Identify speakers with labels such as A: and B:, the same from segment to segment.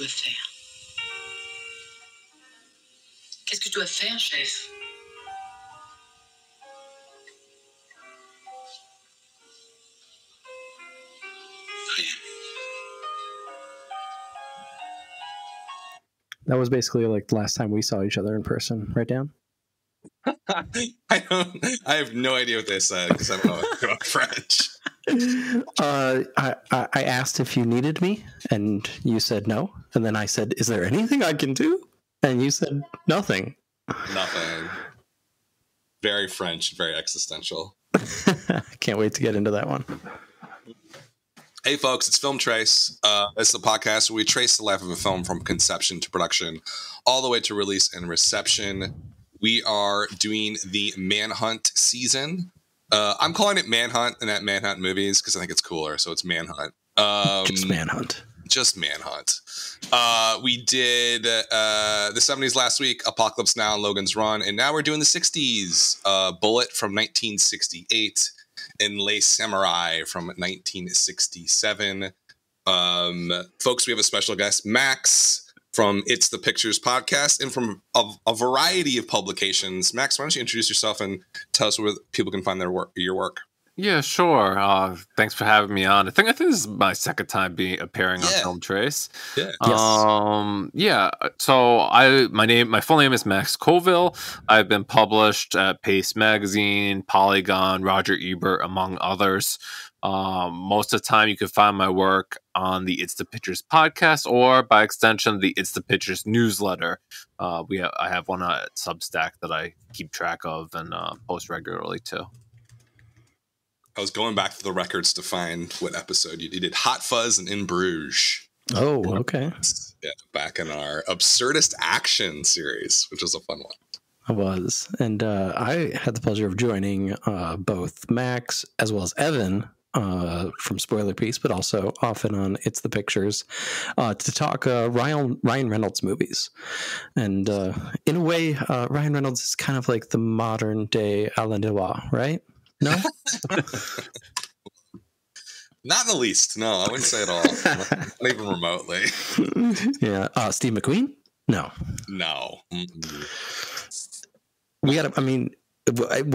A: dois faire? Qu'est-ce que je dois faire, chef?
B: That was basically like the last time we saw each other in person, right, Dan?
C: I have no idea what they said because I don't know French.
B: I asked if you needed me, and you said no. And then I said, "Is there anything I can do?" And you said nothing.
C: Nothing. Very French, very existential.
B: Can't wait to get into that one.
C: Hey folks, it's Film Trace. It's the podcast where we trace the life of a film from conception to production, all the way to release and reception. We are doing the Manhunt season. I'm calling it Manhunt and not Manhunt movies because I think it's cooler, so it's Manhunt.
B: Just Manhunt.
C: Just Manhunt. We did the 70s last week, Apocalypse Now and Logan's Run, and now we're doing the 60s, Bullitt from 1968 and Les Samouraï from 1967. Folks, we have a special guest, Max, from It's the Pictures podcast and from a variety of publications. Max, why don't you introduce yourself and tell us where people can find your work?
D: Yeah, sure. Thanks for having me on. I think this is my second time appearing on Film Trace.
C: Yeah.
D: So my full name is Max Colville. I've been published at Paste Magazine, Polygon, Roger Ebert, among others. Most of the time, you can find my work on the It's the Pictures podcast, or by extension, the It's the Pictures newsletter. I have one at Substack that I keep track of and post regularly too.
C: I was going back to the records to find what episode you did. Hot Fuzz and In Bruges.
B: Oh, okay.
C: Yeah, back in our Absurdist Action series, which was a fun one.
B: I was. And I had the pleasure of joining both Max as well as Evan from Spoiler Piece, but also often on It's the Pictures, to talk Ryan Reynolds movies. And in a way, Ryan Reynolds is kind of like the modern day Alain Delon, right? No?
C: Not in the least. No, I wouldn't say at all. Not even remotely.
B: Yeah. Steve McQueen? No. We got to,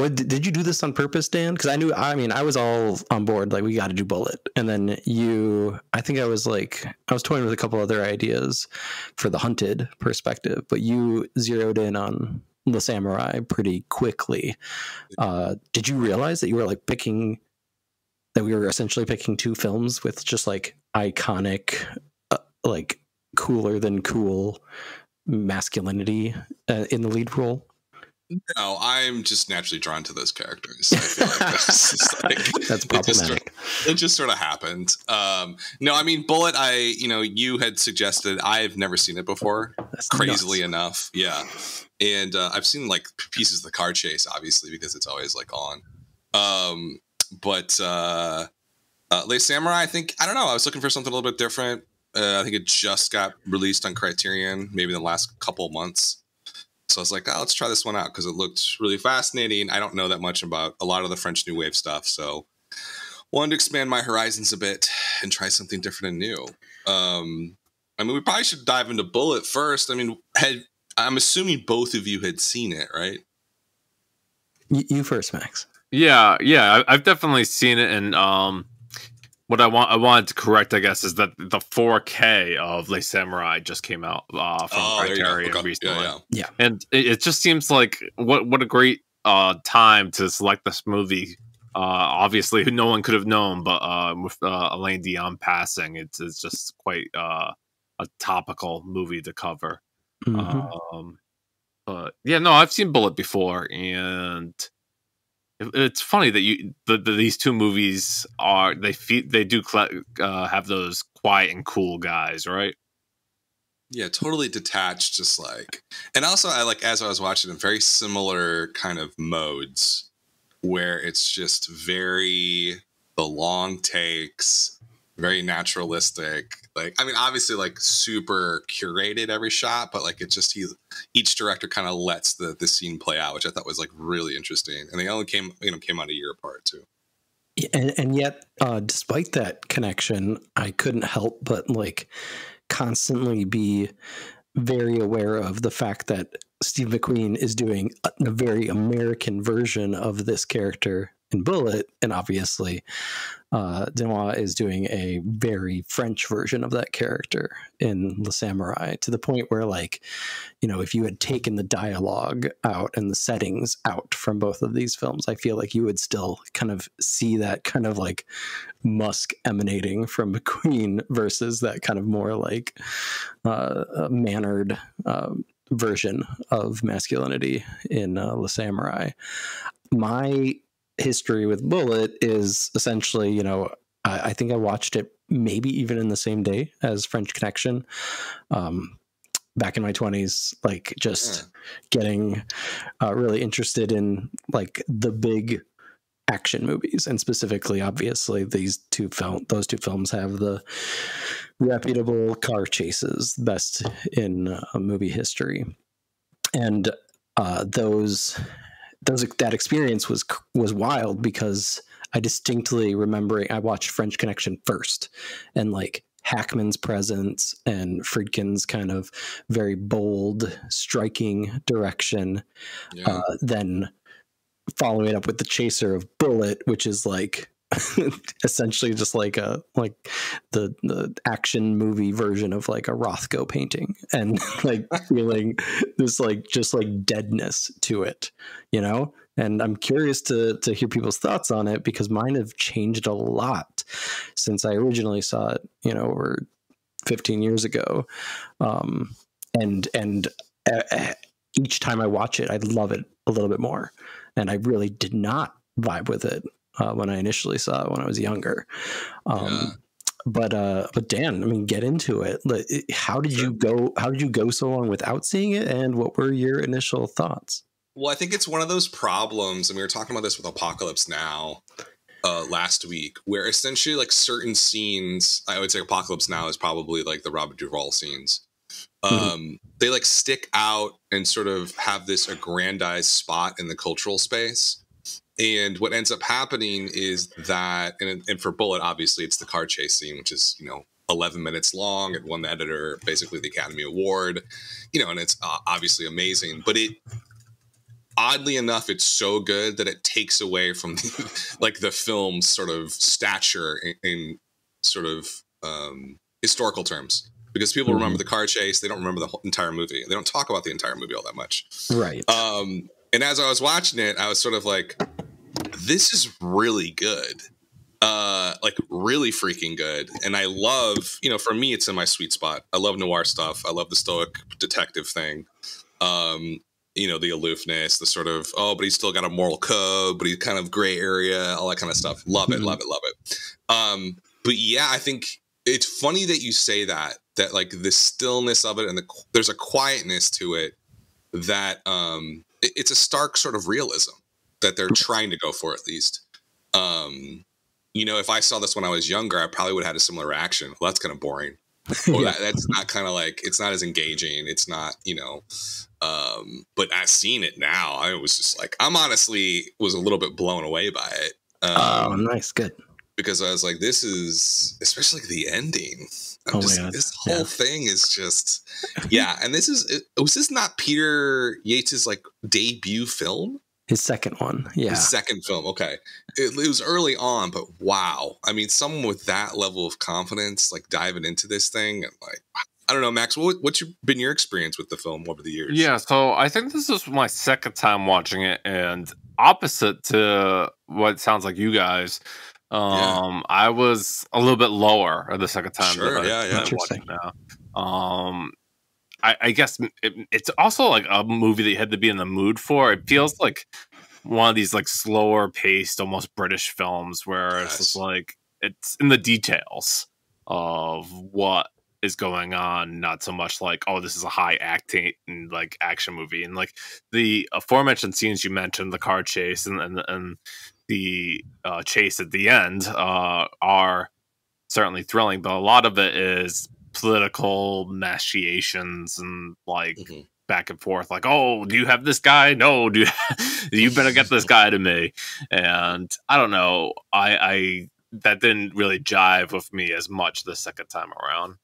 B: did you do this on purpose, Dan? Because I was all on board. Like, we got to do Bullit. And then I was toying with a couple other ideas for the hunted perspective, but you zeroed in on The Samurai pretty quickly. Did you realize that you were that we were essentially picking two films with just like iconic, like cooler than cool masculinity in the lead role?
C: No, I'm just naturally drawn to those characters. I feel like
B: that's problematic.
C: It just sort of happened. No, I mean, Bullit, you had suggested. I've never seen it before. That's crazily enough. Yeah. And I've seen like pieces of the car chase, obviously, because it's always like on. But Les Samurai, I don't know. I was looking for something a little bit different. I think it just got released on Criterion, maybe in the last couple of months. So I was like, let's try this one out because it looked really fascinating. I don't know that much about a lot of the French New Wave stuff, so wanted to expand my horizons a bit and try something different and new. We probably should dive into Bullit first. I'm assuming both of you had seen it, right?
B: You first, Max.
D: Yeah, I've definitely seen it, and what I wanted to correct, I guess, is that the 4K of Les Samurai just came out from Criterion recently.
B: Yeah,
D: and it just seems like what a great time to select this movie. Obviously, no one could have known, but with Alain Delon passing, it's just quite a topical movie to cover.
B: Mm-hmm.
D: But yeah, no, I've seen Bullit before, and it's funny that these two movies have those quiet and cool guys, right?
C: Yeah, totally detached, just like, and also as I was watching them, very similar kind of modes where it's just the long takes, very naturalistic. Obviously super curated every shot, but it's just each director kind of lets the scene play out, which I thought was really interesting. And they only came out a year apart too.
B: And yet, despite that connection, I couldn't help but constantly be very aware of the fact that Steve McQueen is doing a very American version of this character in Bullit, and obviously Delon is doing a very French version of that character in Le Samouraï, to the point where, like, you know, if you had taken the dialogue out and the settings out from both of these films, I feel like you would still kind of see that kind of like musk emanating from McQueen versus that kind of more like mannered version of masculinity in Le Samouraï. My history with Bullit is essentially, you know, I think I watched it maybe even in the same day as French Connection, back in my 20s, like just getting really interested in like the big action movies, and specifically, obviously, those two films have the reputable car chases, best in movie history, and that experience was wild, because I distinctly remembering I watched French Connection first, and like Hackman's presence and Friedkin's kind of very bold, striking direction, then following it up with the chaser of Bullit, which is like essentially just like the action movie version of like a Rothko painting, and like feeling this like just like deadness to it, you know. And I'm curious to hear people's thoughts on it, because mine have changed a lot since I originally saw it, you know, over 15 years ago. And each time I watch it, I love it a little bit more. And I really did not vibe with it when I initially saw it when I was younger. But Dan, I mean, get into it. How did you go? How did you go so long without seeing it? And what were your initial thoughts?
C: Well, I think it's one of those problems, and we were talking about this with Apocalypse Now last week, where essentially like certain scenes, I would say Apocalypse Now is probably like the Robert Duvall scenes. They like stick out and sort of have this aggrandized spot in the cultural space. And what ends up happening is that, and for Bullit, obviously it's the car chase scene, which is, you know, 11 minutes long. It won the editor basically the Academy Award, you know, and it's obviously amazing. But oddly enough, it's so good that it takes away from like the film's sort of stature in sort of historical terms, because people remember the car chase. They don't remember the whole entire movie. They don't talk about the entire movie all that much.
B: Right.
C: And as I was watching it, I was sort of like, this is really good. Like really freaking good. And I love, you know, for me, it's in my sweet spot. I love noir stuff. I love the stoic detective thing. You know, the aloofness, the sort of, but he's still got a moral code, but he's kind of gray area, all that kind of stuff. Love it, love it, love it. But yeah, I think it's funny that you say that like the stillness of it and there's a quietness to it that it's a stark sort of realism that they're trying to go for, at least. You know, if I saw this when I was younger, I probably would have had a similar reaction. Well, that's kind of boring. Or that's not kind of like, it's not as engaging. It's not, you know, but as seeing it now, I was just like, I'm honestly was a little bit blown away by it.
B: Nice. Good.
C: Because I was like, this is, especially the ending. This whole thing is just, And was this not Peter Yates's like debut film?
B: His second one. Yeah.
C: His second film. Okay. It was early on, but wow. I mean, someone with that level of confidence, like diving into this thing, and like, I don't know, Max, what's been your experience with the film over the years?
D: Yeah, so I think this is my second time watching it, and opposite to what sounds like you guys, I was a little bit lower the second time.
C: Sure,
D: watching now. I guess it's also like a movie that you had to be in the mood for. It feels like one of these like slower paced, almost British films where it's just like it's in the details of what is going on, not so much like, oh, this is a high acting like action movie. And like the aforementioned scenes you mentioned, the car chase and the chase at the end are certainly thrilling, but a lot of it is political machinations and like back and forth, like, oh, do you have this guy? No, you better get this guy to me. And I don't know, I that didn't really jive with me as much the second time around.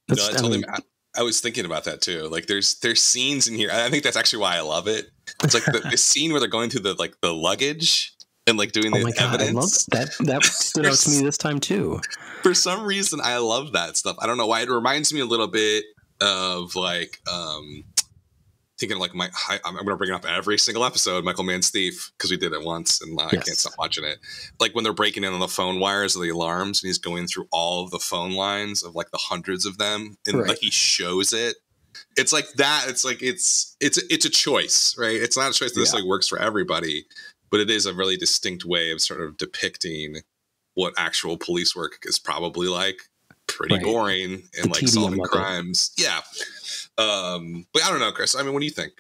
C: No, I was thinking about that too. Like there's scenes in here. I think that's actually why I love it. It's like the scene where they're going through the luggage and like doing the evidence.
B: I love that stood out to me this time too.
C: For some reason, I love that stuff. I don't know why. It reminds me a little bit of like thinking like I'm going to bring it up every single episode, Michael Mann's Thief, because we did it once and I can't stop watching it. Like when they're breaking in on the phone wires of the alarms and he's going through all of the phone lines of like the hundreds of them and like he shows it. It's like that. It's like it's a choice, right? It's not a choice that necessarily works for everybody, but it is a really distinct way of sort of depicting what actual police work is probably like. Pretty boring and like solving crimes. Yeah. But I don't know, Chris. I mean, what do you think?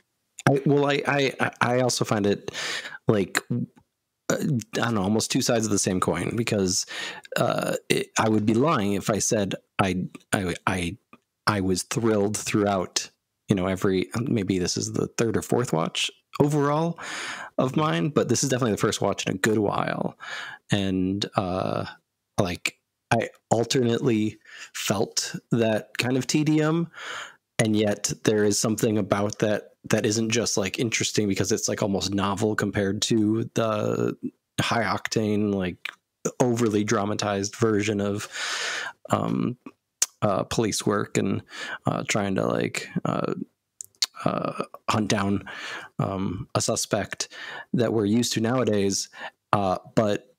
B: I also find it like, I don't know, almost two sides of the same coin, because I would be lying if I said I was thrilled throughout, maybe this is the third or fourth watch overall of mine, but this is definitely the first watch in a good while. And like I alternately felt that kind of tedium, and yet there is something about that isn't just like interesting because it's like almost novel compared to the high octane, like overly dramatized version of police work and trying to like hunt down a suspect that we're used to nowadays. But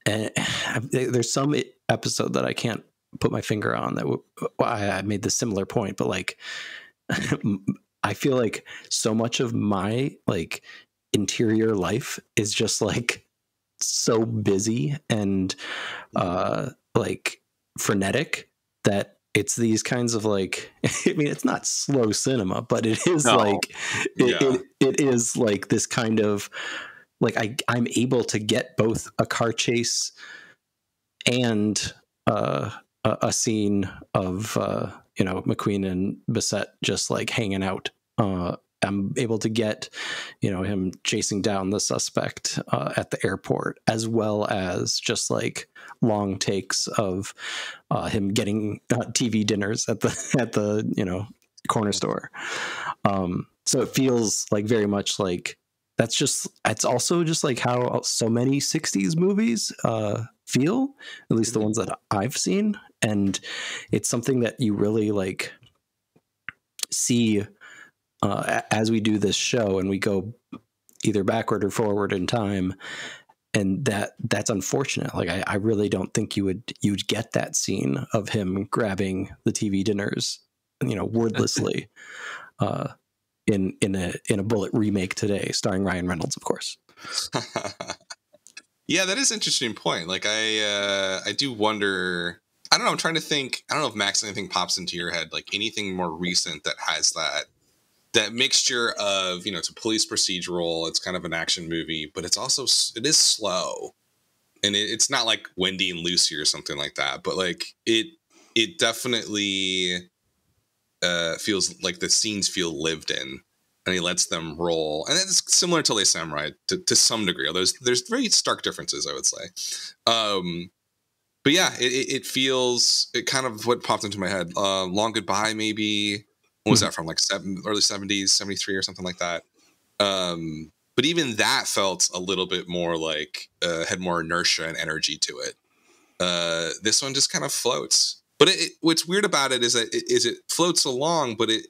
B: there's some episode that I can't put my finger on that I made this similar point, but like I feel like so much of my like interior life is just like so busy and like frenetic that it's these kinds of like, I mean, it's not slow cinema, but it is it is like this kind of like I'm able to get both a car chase and a scene of McQueen and Bissett just like hanging out. I'm able to get him chasing down the suspect at the airport, as well as just like long takes of him getting TV dinners at the corner store. So it feels like very much like it's also just like how so many 60s movies feel, at least the ones that I've seen. And it's something that you really like see as we do this show and we go either backward or forward in time. And that's unfortunate. Like, I really don't think you'd get that scene of him grabbing the TV dinners, wordlessly, in a Bullitt remake today, starring Ryan Reynolds, of course.
C: Yeah, that is an interesting point. Like, I do wonder. I don't know. I'm trying to think. I don't know if Max, anything pops into your head, like anything more recent that has that mixture of, it's a police procedural. It's kind of an action movie, but it is slow, and it's not like Wendy and Lucy or something like that. But like it definitely feels like the scenes feel lived in, and he lets them roll. And it's similar to Les Samurai to some degree. There's very stark differences, I would say. But yeah, it feels, it kind of what popped into my head. Long Goodbye, maybe. What was that from? Like early 70s, 73 or something like that. But even that felt a little bit more like had more inertia and energy to it. This one just kind of floats. But what's weird about it is that it floats along, but it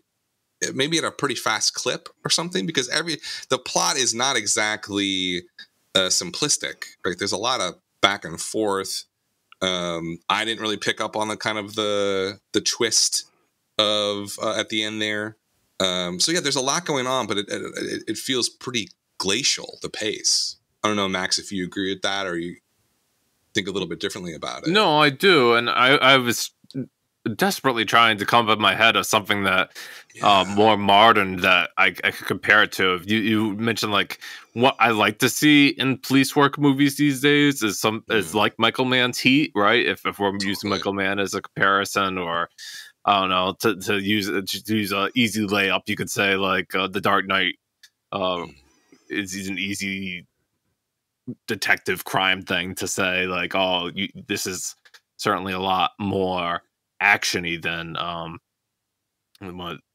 C: maybe at a pretty fast clip or something, because the plot is not exactly simplistic. Right? There's a lot of back and forth. I didn't really pick up on the kind of the twist of at the end there. So yeah, there's a lot going on, but it feels pretty glacial, the pace. I don't know, Max, if you agree with that or you think a little bit differently about it.
D: No, I do, and I was desperately trying to come up in my head of something that more modern that I could compare it to. You mentioned like what I like to see in police work movies these days is like Michael Mann's Heat, right? If we're using Michael Mann as a comparison, or I don't know, to use a easy layup, you could say like The Dark Knight is an easy detective crime thing to say, like, this is certainly a lot more actiony than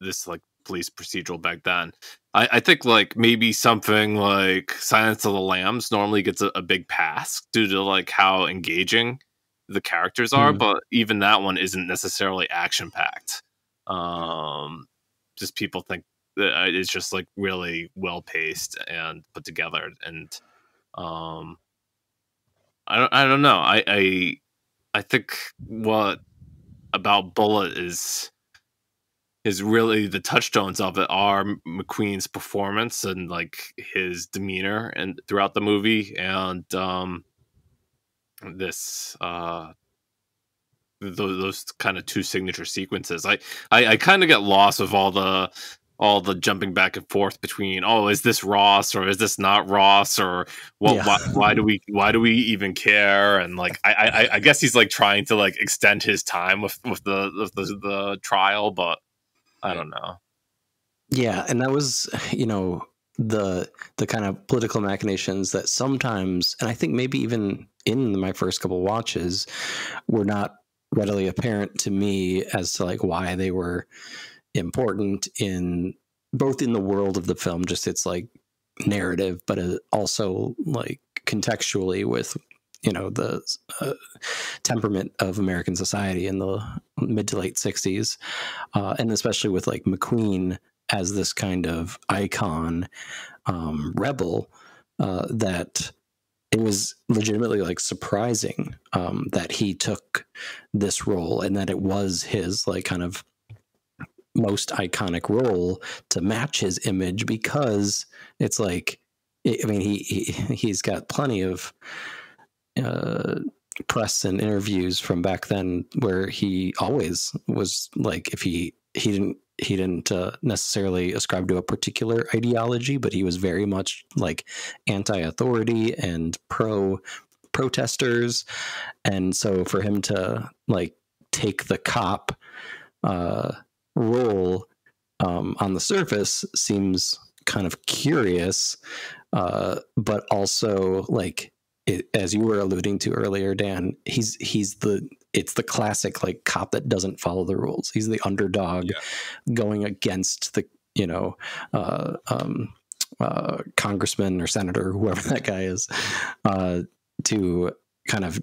D: this like police procedural back then. I think like maybe something like Silence of the Lambs normally gets a big pass due to like how engaging the characters are, but even that one isn't necessarily action packed. Just people think that it's just like really well paced and put together, and I don't know. I think what about Bullit is really the touchstones of it are McQueen's performance and like his demeanor and throughout the movie, and this those kind of two signature sequences. I kind of get lost with all the jumping back and forth between, oh, is this Ross or is this not Ross, or what? Yeah. Why do we even care? And like I guess he's like trying to like extend his time with the trial, but I don't know.
B: Yeah, and that was, you know, the kind of political machinations that sometimes, and I think maybe even in my first couple watches, were not readily apparent to me as to like why they were important in both in the world of the film, just its like narrative, but also like contextually with, you know, the temperament of American society in the mid to late 60s, and especially with like McQueen as this kind of icon rebel, that it was legitimately like surprising that he took this role and that it was his like kind of most iconic role to match his image, because it's like, I mean, he's got plenty of press and interviews from back then where he always was like, if he didn't necessarily ascribe to a particular ideology, but he was very much like anti-authority and protesters. And so for him to like take the cop role on the surface seems kind of curious, but also like, as you were alluding to earlier, Dan, it's the classic like cop that doesn't follow the rules. He's the underdog going against the, you know, congressman or senator, whoever that guy is, to kind of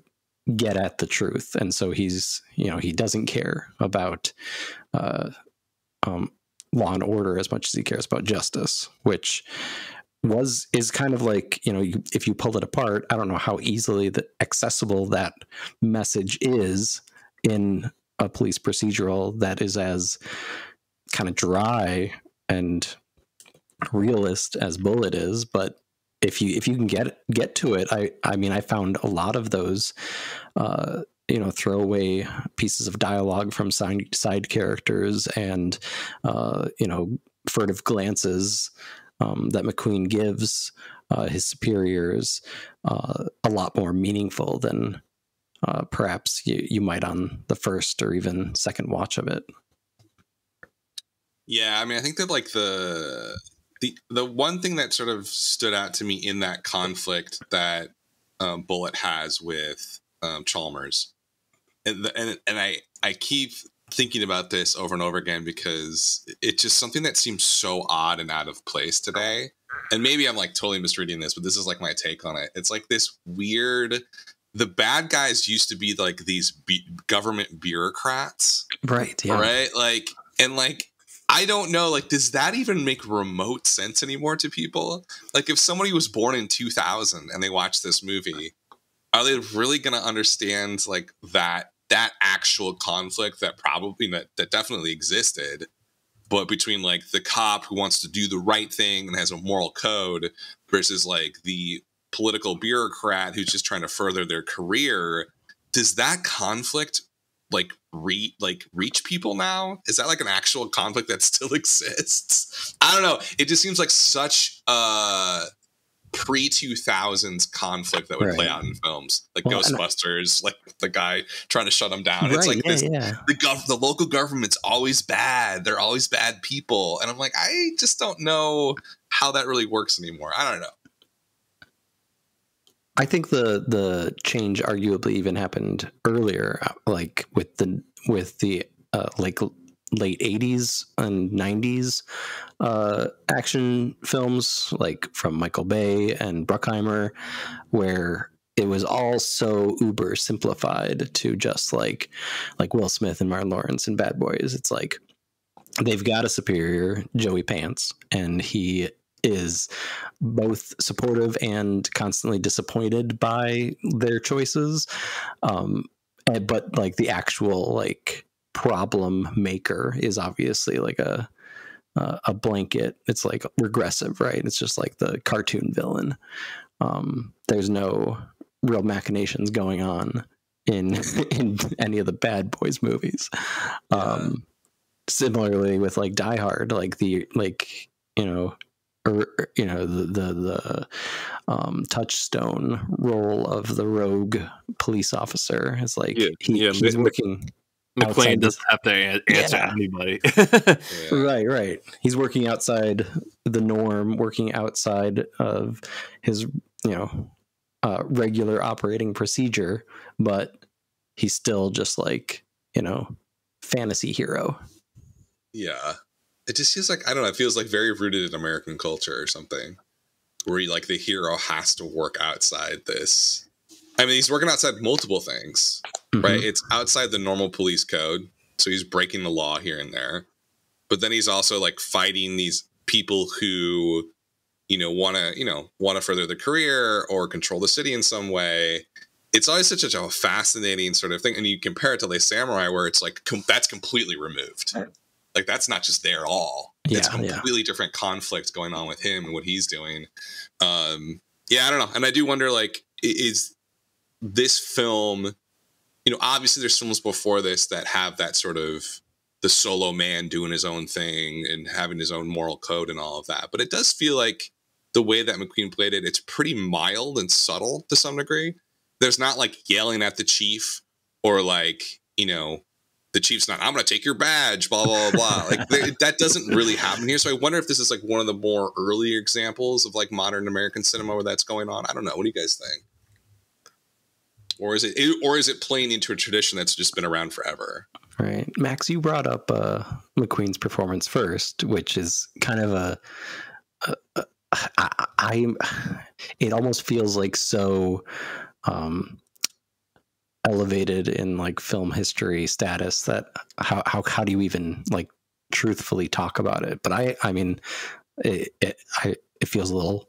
B: get at the truth. And so he's, you know, he doesn't care about law and order as much as he cares about justice, which is kind of like, you know, if you pull it apart, I don't know how easily accessible that message is in a police procedural that is as kind of dry and realist as Bullit is. But if you can get to it, I mean, I found a lot of those you know, throwaway pieces of dialogue from side characters and you know, furtive glances that McQueen gives his superiors a lot more meaningful than perhaps you might on the first or even second watch of it.
C: Yeah, I mean, I think that like the one thing that sort of stood out to me in that conflict that Bullit has with Chalmers, and I keep thinking about this over and over again because it's just something that seems so odd and out of place today. And maybe I'm like totally misreading this, but this is like my take on it. It's like this weird, the bad guys used to be like these government bureaucrats.
B: Right. Yeah.
C: Right. Like, and like, I don't know, like, does that even make remote sense anymore to people? Like, if somebody was born in 2000 and they watch this movie, are they really going to understand like that actual conflict that probably that definitely existed, but between like the cop who wants to do the right thing and has a moral code versus like the political bureaucrat who's just trying to further their career? Does that conflict like reach people now? Is that like an actual conflict that still exists? I don't know. It just seems like such a pre-2000s conflict that would play out in films like Ghostbusters, like the guy trying to shut them down. It's like the local government's always bad. They're always bad people. And I'm like, I just don't know how that really works anymore. I don't know.
B: I think the change arguably even happened earlier, like with with the like late 80s and 90s action films, like from Michael Bay and Bruckheimer, where it was all so uber simplified to just like Will Smith and Martin Lawrence and Bad Boys. It's like they've got a superior, Joey Pants, and he is both supportive and constantly disappointed by their choices. But like the actual like problem maker is obviously like a blanket. It's like regressive, right? It's just like the cartoon villain. There's no real machinations going on in any of the Bad Boys movies. Similarly with like Die Hard, like the touchstone role of the rogue police officer is like he's working.
D: McQueen doesn't have to answer anybody.
B: Right. He's working outside the norm, working outside of his, regular operating procedure, but he's still just like, fantasy hero.
C: Yeah. It just feels like, I don't know, it feels like very rooted in American culture or something, where like the hero has to work outside this. I mean, he's working outside multiple things, right? It's outside the normal police code. So he's breaking the law here and there. But then he's also like fighting these people who, want to further their career or control the city in some way. It's always such a fascinating sort of thing. And you compare it to Les Samurai, where it's like, that's completely removed. Like, that's not just there at all. It's completely different conflict going on with him and what he's doing. I don't know. And I do wonder, like, is this film, obviously there's films before this that have that sort of the solo man doing his own thing and having his own moral code and all of that. But it does feel like the way that McQueen played it, it's pretty mild and subtle to some degree. There's not like yelling at the chief or like, the chief's not, I'm going to take your badge, blah, blah, blah. Like that doesn't really happen here. So I wonder if this is like one of the more earlier examples of like modern American cinema where that's going on. I don't know. What do you guys think? Or is it playing into a tradition that's just been around forever?
B: Right. Max, you brought up McQueen's performance first, which is kind of it almost feels like so elevated in like film history status that how do you even like truthfully talk about it? But I mean, it feels a little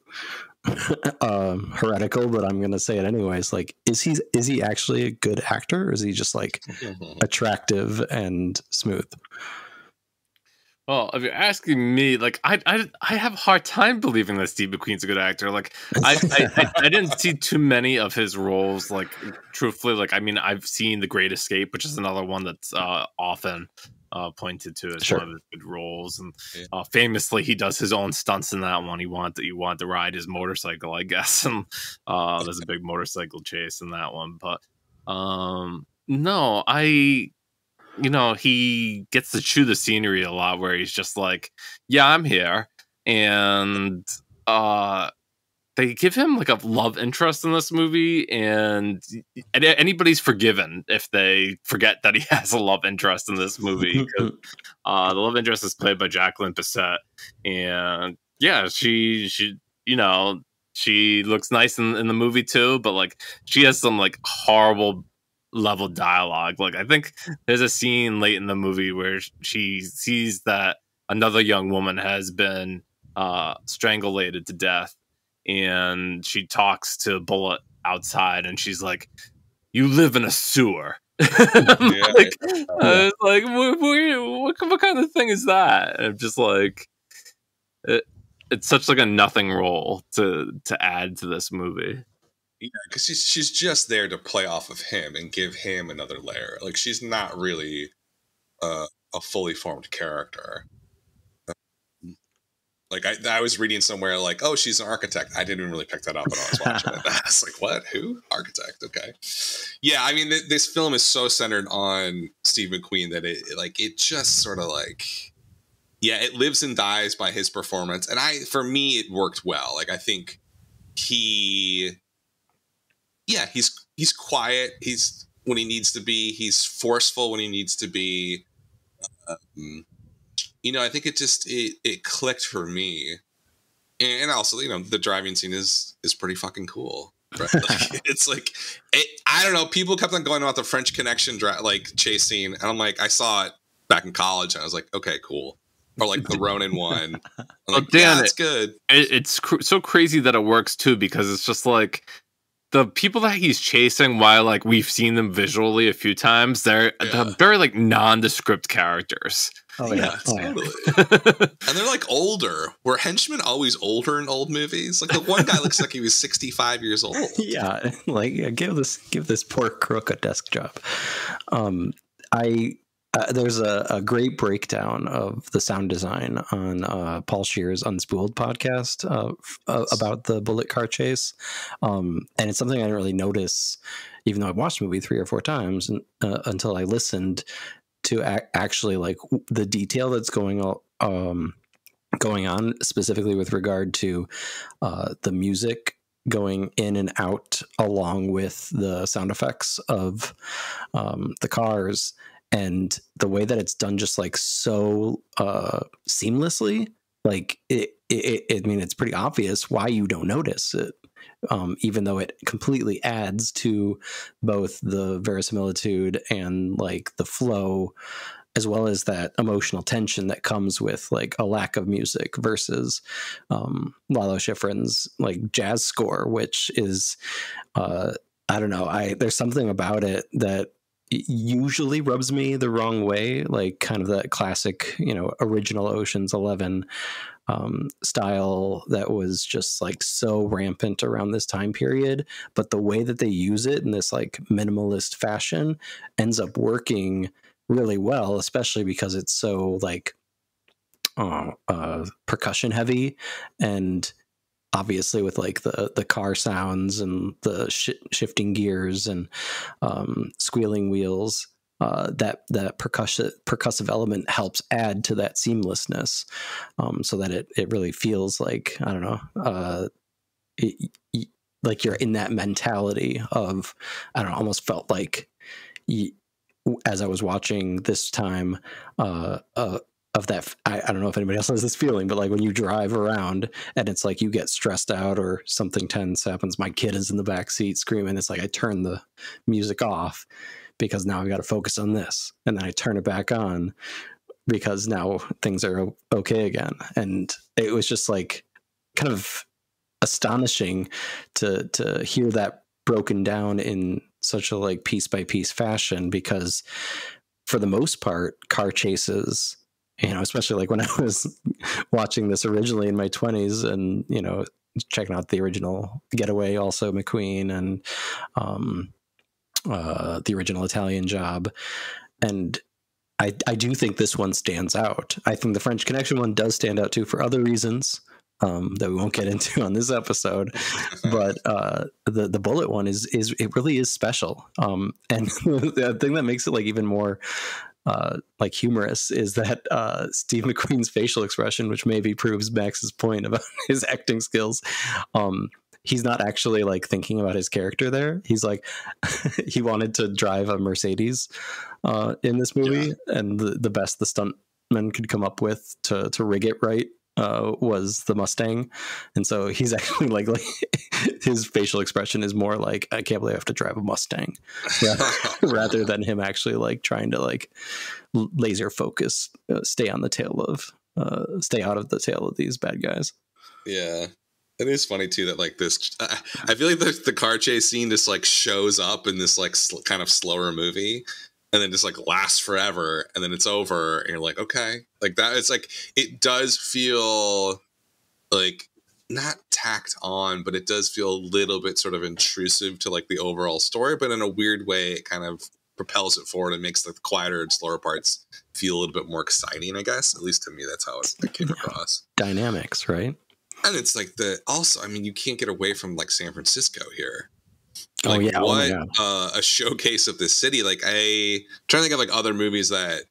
B: heretical, but I'm gonna say it anyways. Like, is he actually a good actor, or is he just like attractive and smooth?
D: Well, if you're asking me, like I have a hard time believing that Steve McQueen's a good actor. Like I didn't see too many of his roles. Like truthfully, like I mean, I've seen The Great Escape, which is another one that's often pointed to as one of his good roles, and famously he does his own stunts in that one. He wanted to ride his motorcycle, I guess, and there's a big motorcycle chase in that one. But no, he gets to chew the scenery a lot, where he's just like, yeah, I'm here. And they give him like a love interest in this movie, and anybody's forgiven if they forget that he has a love interest in this movie. Because the love interest is played by Jacqueline Bisset. And yeah, she looks nice in the movie too, but like she has some like horrible level dialogue. Like I think there's a scene late in the movie where she sees that another young woman has been strangulated to death, and she talks to Bullit outside, and she's like, "You live in a sewer." What kind of thing is that? And I'm just like, it's such like a nothing role to add to this movie.
C: Yeah, because she's just there to play off of him and give him another layer. Like she's not really a fully formed character. Like I was reading somewhere like, oh, she's an architect. I didn't even really pick that up when I was watching it. I was like, what? Who? Architect? Okay. Yeah, I mean, this film is so centered on Steve McQueen that it just sort of like, yeah, it lives and dies by his performance. And for me, it worked well. Like I think he's quiet. He's when he needs to be. He's forceful when he needs to be. I think it clicked for me. And also, the driving scene is pretty fucking cool. Right? Like, it's like, I don't know. People kept on going about the French Connection chase scene, and I'm like, I saw it back in college, and I was like, okay, cool. Or like the Ronin one. Like, Dan, it's good.
D: It's so crazy that it works too, because it's just like the people that he's chasing, while like we've seen them visually a few times, they're very like nondescript characters.
C: Totally. And they're like older. Were henchmen always older in old movies? Like the one guy looks like he was 65 years old.
B: Yeah, like give this poor crook a desk job. There's a great breakdown of the sound design on Paul Scheer's Unspooled podcast about the Bullit car chase. And it's something I didn't really notice, even though I watched the movie 3 or 4 times, until I listened to actually like the detail that's going on, specifically with regard to the music going in and out along with the sound effects of the cars. And the way that it's done just like so seamlessly, like I mean, it's pretty obvious why you don't notice it, even though it completely adds to both the verisimilitude and like the flow, as well as that emotional tension that comes with like a lack of music versus Lalo Schifrin's like jazz score, which is, I don't know, there's something about it that usually rubs me the wrong way, like kind of that classic, original Ocean's 11 style that was just like so rampant around this time period. But the way that they use it in this like minimalist fashion ends up working really well, especially because it's so like percussion heavy, and obviously with like the car sounds and the shifting gears and squealing wheels, that percussive element helps add to that seamlessness, so that it really feels like, I don't know, like you're in that mentality of, I don't know, almost felt like as I was watching this time, of that, I don't know if anybody else has this feeling, but like when you drive around and it's like you get stressed out or something tense happens, my kid is in the back seat screaming, it's like I turn the music off because now I've got to focus on this, and then I turn it back on because now things are okay again. And it was just like kind of astonishing to hear that broken down in such a like piece by piece fashion, because for the most part, car chases, especially like when I was watching this originally in my 20s and, checking out the original Getaway, also McQueen, and the original Italian Job. And I do think this one stands out. I think the French Connection one does stand out too for other reasons that we won't get into on this episode. But the Bullit one is it really is special. And the thing that makes it like even more like humorous is that Steve McQueen's facial expression, which maybe proves Max's point about his acting skills. He's not actually like thinking about his character there. He's like, he wanted to drive a Mercedes in this movie, and the best the stuntman could come up with to rig it right was the Mustang. And so he's actually like his facial expression is more like, I can't believe I have to drive a Mustang, rather than him actually like trying to like laser focus, stay out of the tail of these bad guys.
C: Yeah. It is funny too that like this, I feel like the car chase scene just like shows up in this like kind of slower movie, and then just like lasts forever, and then it's over, and you're like, okay, like that. It's like, it does feel like not tacked on, but it does feel a little bit sort of intrusive to like the overall story, but in a weird way, it kind of propels it forward and makes the quieter and slower parts feel a little bit more exciting, I guess. At least to me, that's how it came across.
B: Dynamics, right?
C: And it's like you can't get away from like San Francisco here.
B: Like,
C: a showcase of this city. Like, I'm trying to think of like other movies that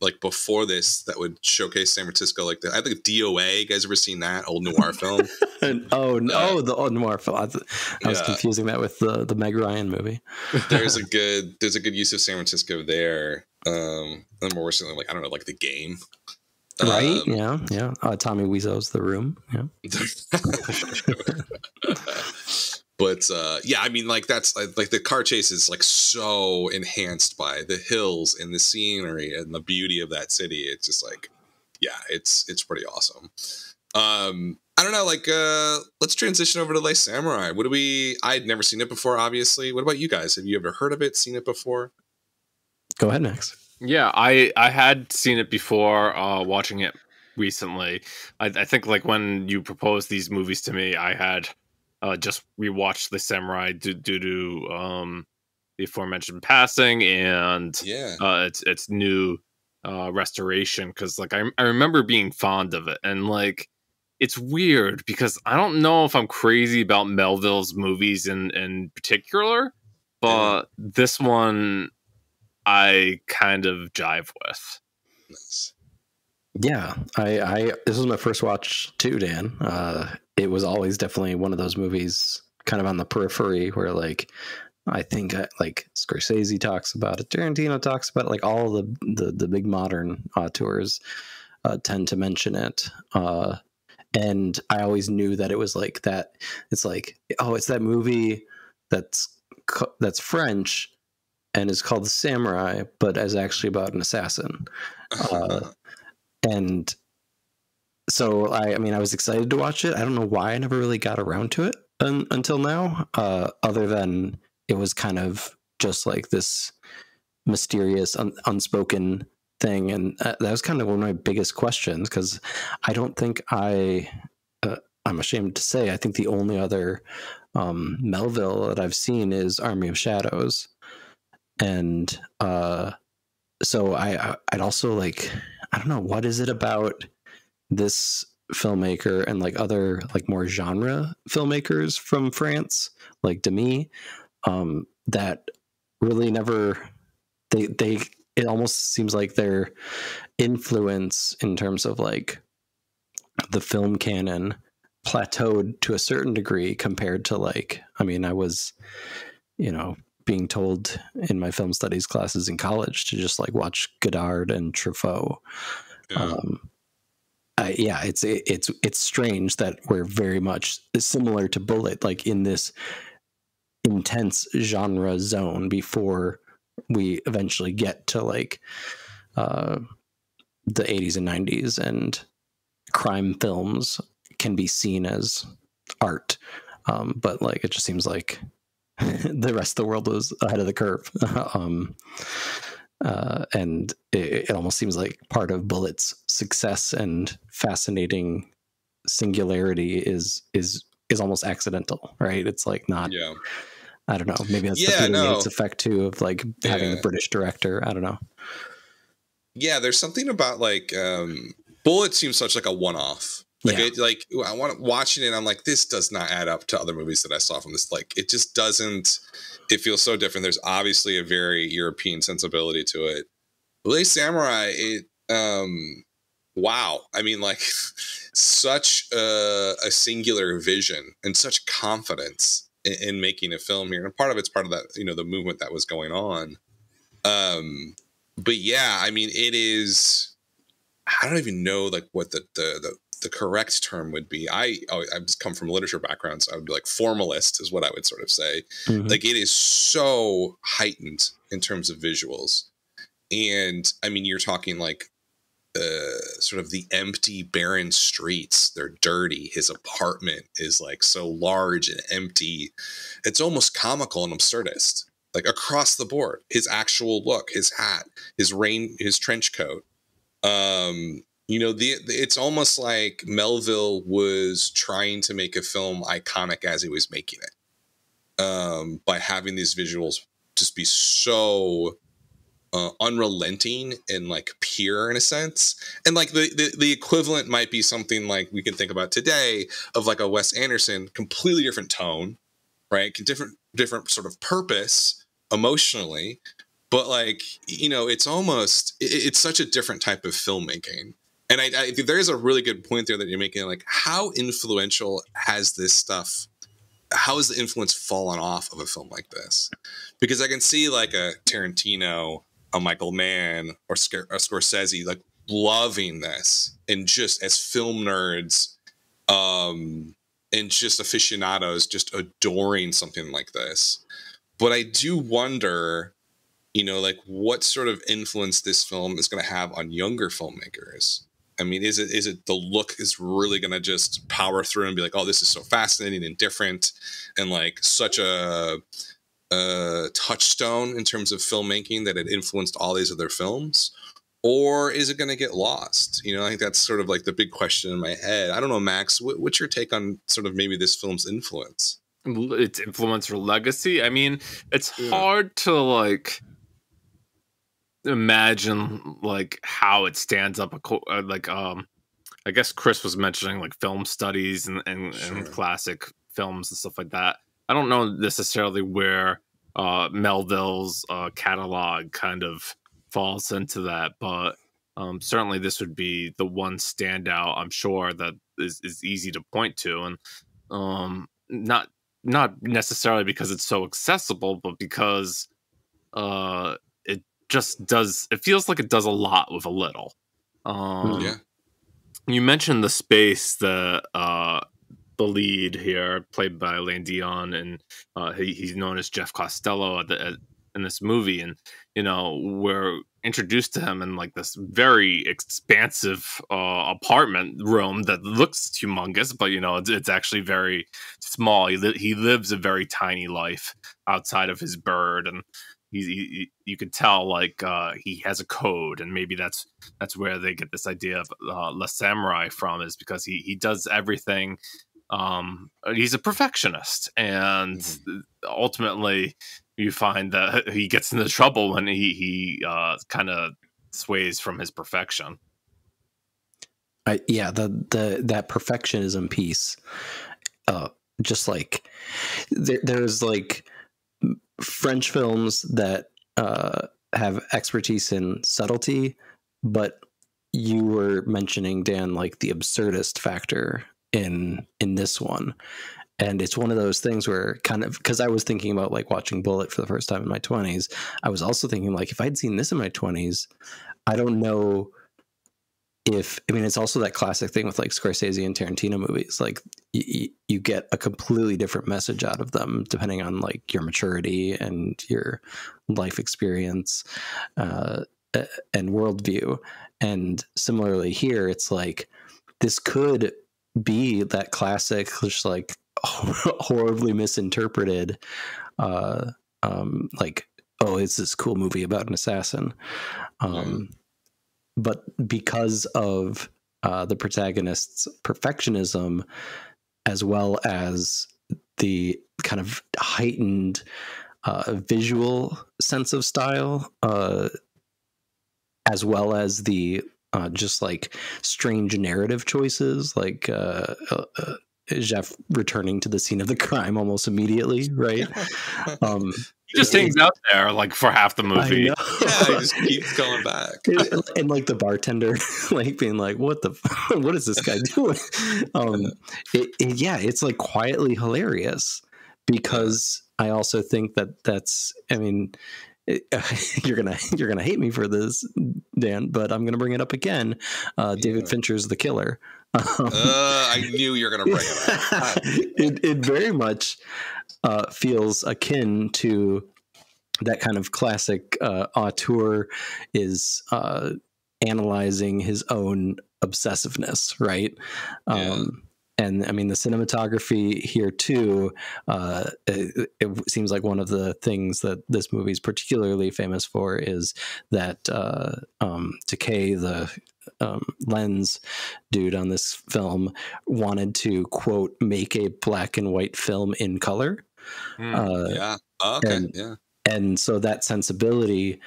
C: like before this that would showcase San Francisco like that. I think DOA. You guys ever seen that old noir film?
B: The old noir film. I was confusing that with the Meg Ryan movie.
C: There's a good use of San Francisco there. And more recently, like I don't know, like The Game.
B: Right? Yeah. Tommy Wiseau's The Room. Yeah.
C: But yeah, I mean, like that's like the car chase is like so enhanced by the hills and the scenery and the beauty of that city. It's just like, yeah, it's pretty awesome. I don't know, like let's transition over to Les Samurai. I'd never seen it before, obviously. What about you guys? Have you ever heard of it, seen it before?
B: Go ahead, Max.
D: Yeah, I had seen it before, watching it recently. I think like when you proposed these movies to me, I had just rewatched The Samurai due to the aforementioned passing and its new restoration, because like I remember being fond of it, and like it's weird because I don't know if I'm crazy about Melville's movies in particular, but this one I kind of jive with.
C: Nice.
B: Yeah, I this was my first watch too, Dan. It was always definitely one of those movies kind of on the periphery where like I think like Scorsese talks about it, Tarantino talks about it, like all the big modern auteurs tend to mention it. And I always knew that it was like that. It's like, oh, it's that movie that's French and is called The Samurai, but is actually about an assassin. And so I mean, I was excited to watch it. I don't know why I never really got around to it until now, other than it was kind of just like this mysterious, unspoken thing. And that was kind of one of my biggest questions, because I don't think I'm ashamed to say, I think the only other Melville that I've seen is Army of Shadows. And so I'd also like, I don't know, what is it about this filmmaker and like other like more genre filmmakers from France, like Demy, that really never, it almost seems like their influence in terms of like the film canon plateaued to a certain degree compared to like, I mean, I was, being told in my film studies classes in college to just like watch Godard and Truffaut. It's strange that we're very much similar to Bullit, like in this intense genre zone before we eventually get to like the 80s and 90s, and crime films can be seen as art. But like, it just seems like the rest of the world was ahead of the curve. And it almost seems like part of Bullitt's success and fascinating singularity is almost accidental, right? It's like not, I don't know, maybe that's the Peter Yates effect too, of like having a British director. I don't know.
C: Yeah, there's something about like Bullitt seems such like a one-off. Like I want watching it, I'm like, this does not add up to other movies that I saw from this. Like, it just doesn't. It feels so different. There's obviously a very European sensibility to it. Les Samurai, wow. I mean, like, such a singular vision and such confidence in making a film here. And part of that, the movement that was going on. But yeah, I mean, it is. I don't even know like what the correct term would be. I've just come from a literature background, so I would be like formalist is what I would sort of say. Mm-hmm. Like, it is so heightened in terms of visuals. And I mean, you're talking like sort of the empty, barren streets. They're dirty. His apartment is like so large and empty. It's almost comical and absurdist, like across the board. His actual look, his hat, his trench coat. It's almost like Melville was trying to make a film iconic as he was making it, by having these visuals just be so unrelenting and like pure in a sense. And like the equivalent might be something like we can think about today of like a Wes Anderson, completely different tone, right? Different sort of purpose emotionally. but like, you know, it's almost, it's such a different type of filmmaking. And I think there is a really good point there that you're making, like, how influential has this stuff, how has the influence fallen off of a film like this? Because I can see like a Tarantino, a Michael Mann, or a Scorsese, like loving this, and just as film nerds, and just aficionados, just adoring something like this. But I do wonder, you know, like what sort of influence this film is going to have on younger filmmakers. I mean, is it the look is really going to just power through and be like, oh, this is so fascinating and different, and like such a touchstone in terms of filmmaking that it influenced all these other films? Or is it going to get lost? You know, I think that's sort of like the big question in my head. I don't know, Max, what's your take on sort of maybe this film's influence?
D: Its influence or legacy? I mean, it's hard to like imagine like how it stands up like I guess Chris was mentioning like film studies and classic films and stuff like that. I don't know necessarily where Melville's catalog kind of falls into that, but certainly this would be the one standout, I'm sure, that is easy to point to, and not necessarily because it's so accessible, but because it just does, it feels like it does a lot with a little. You mentioned the space that the lead here, played by Alain Delon, and he's known as Jeff Costello in this movie, and you know, we're introduced to him in like this very expansive apartment room that looks humongous, but you know, it's actually very small. He lives a very tiny life outside of his bird, and you could tell like he has a code, and maybe that's where they get this idea of Le Samouraï from, is because he does everything. He's a perfectionist, and ultimately you find that he gets into trouble when he kind of sways from his perfection.
B: That perfectionism piece, just like there's like French films that have expertise in subtlety, but you were mentioning, Dan, like the absurdist factor in this one. And it's one of those things where kind of, because I was thinking about like watching Bullitt for the first time in my 20s, I was also thinking like, if I'd seen this in my 20s, I don't know if, I mean, it's also that classic thing with like Scorsese and Tarantino movies. Like you get a completely different message out of them depending on like your maturity and your life experience and worldview. And similarly here, it's like, this could be that classic, just like horribly misinterpreted, like, oh, it's this cool movie about an assassin. But because of the protagonist's perfectionism, as well as the kind of heightened visual sense of style, as well as the just like strange narrative choices, like Jeff returning to the scene of the crime almost immediately, right?
D: He just hangs out there like for half the movie.
C: Yeah, he just keeps going back.
B: And like the bartender, like being like, "What is this guy doing?" It's like quietly hilarious, because I also think that's, I mean, you're gonna hate me for this, Dan, but I'm gonna bring it up again. David Fincher's The Killer.
C: I knew you were gonna bring it up.
B: It very much feels akin to that kind of classic auteur is analyzing his own obsessiveness, right? And I mean, the cinematography here too, it seems like one of the things that this movie is particularly famous for is that Takei, the lens dude on this film, wanted to, quote, make a black and white film in color. And so that sensibility,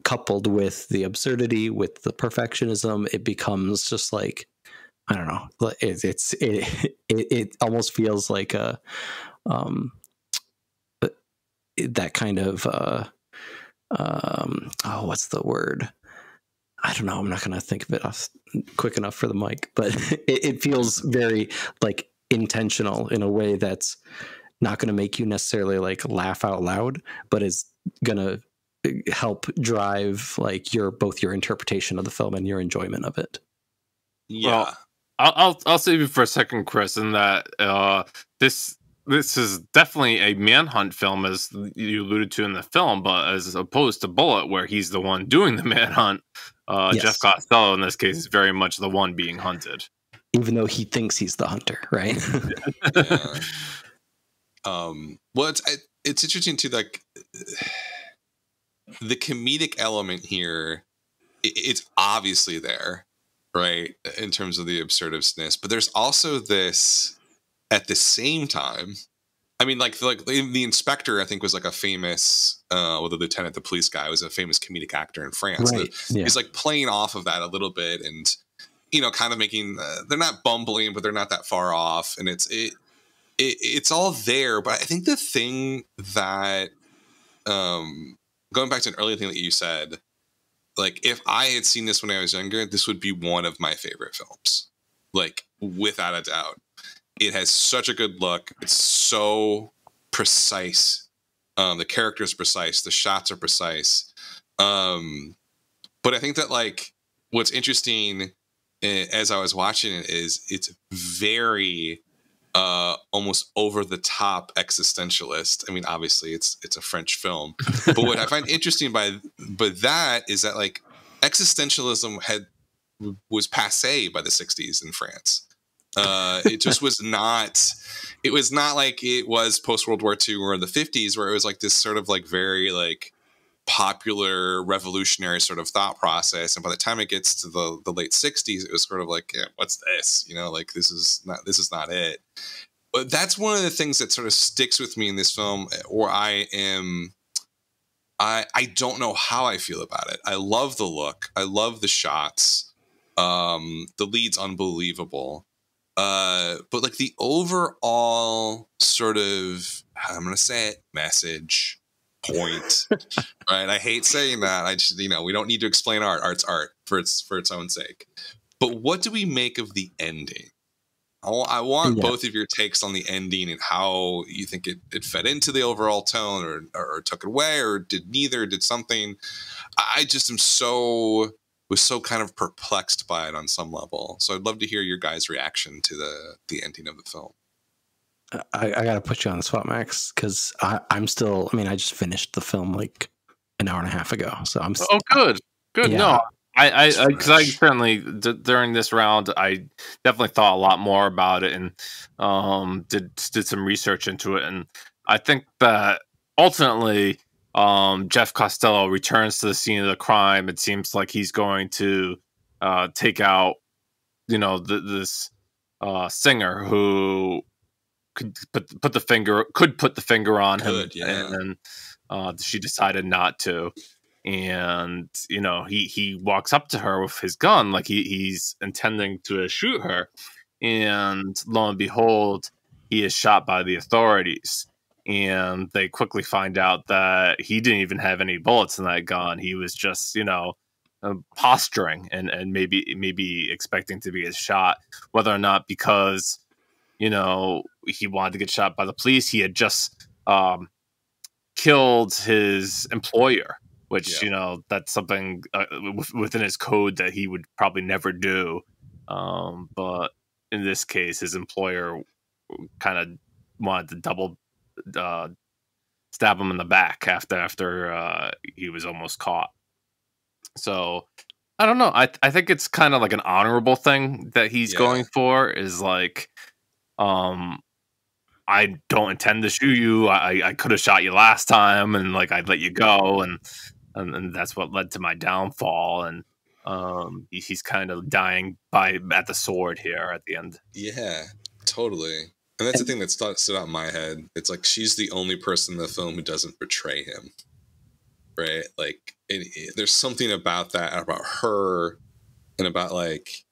B: coupled with the absurdity, with the perfectionism, it becomes just like, I don't know. It almost feels like a that kind of what's the word? I don't know. I'm not going to think of it quick enough for the mic, but it feels very like intentional in a way that's not going to make you necessarily like laugh out loud, but is going to help drive like both your interpretation of the film and your enjoyment of it.
C: Yeah.
D: Well, I'll save you for a second, Chris, in that this is definitely a manhunt film, as you alluded to in the film, but as opposed to Bullitt, where he's the one doing the manhunt,
B: Yes.
D: Jeff Costello in this case is very much the one being hunted,
B: even though he thinks he's the hunter, right?
C: Yeah. Well, it's interesting too, like the comedic element here. It's obviously there, right, in terms of the absurdness, but there's also this at the same time. I mean, like the inspector, I think, was like a famous, well, the lieutenant, the police guy, was a famous comedic actor in France.
B: Right. Yeah.
C: He's like playing off of that a little bit, and kind of making. They're not bumbling, but they're not that far off, and it's all there. But I think the thing that, going back to an earlier thing that you said, like if I had seen this when I was younger, this would be one of my favorite films, like without a doubt. It has such a good look. It's so precise. The character is precise. The shots are precise. But I think that like what's interesting as I was watching it is it's very almost over the top existentialist. I mean, obviously it's a French film, but what I find interesting but that is that like existentialism was passé by the 60s in France. It just was not. It was not like it was post World War II or in the 50s, where it was like this sort of like very like popular revolutionary sort of thought process. And by the time it gets to the late 60s, it was sort of like, yeah, what's this? Like this is not it. But that's one of the things that sort of sticks with me in this film, or I don't know how I feel about it. I love the look. I love the shots. The lead's unbelievable. But like the overall sort of, I'm going to say it, message, point, right? I hate saying that. I just, we don't need to explain art. Art's art for its own sake. But what do we make of the ending? I want both of your takes on the ending and how you think it fed into the overall tone or took it away or did neither, did something. I just was so kind of perplexed by it on some level. So I'd love to hear your guys' reaction to the ending of the film.
B: I got to put you on the spot, Max, because I'm still, I mean, I just finished the film like an hour and a half ago. So I'm
D: Oh, good.
B: Yeah.
D: No, because I certainly, during this round, I definitely thought a lot more about it and did some research into it. And I think that ultimately, Jeff Costello returns to the scene of the crime. It seems like he's going to take out, this singer who could put the finger on him, and she decided not to. And he walks up to her with his gun, like he's intending to shoot her, and lo and behold, he is shot by the authorities. And they quickly find out that he didn't even have any bullets in that gun. He was just, posturing and maybe expecting to be shot, whether or not because, he wanted to get shot by the police. He had just killed his employer, which, that's something within his code that he would probably never do. But in this case, his employer kind of wanted to double stab him in the back after he was almost caught. So I don't know. I think it's kind of like an honorable thing that he's going for, is like, I don't intend to shoot you. I could have shot you last time, and like I'd let you go, and that's what led to my downfall. And he's kind of dying at the sword here at the end.
C: Yeah, totally. And that's the thing that stood out in my head. It's like she's the only person in the film who doesn't betray him, right? Like, there's something about that, about her, and about like,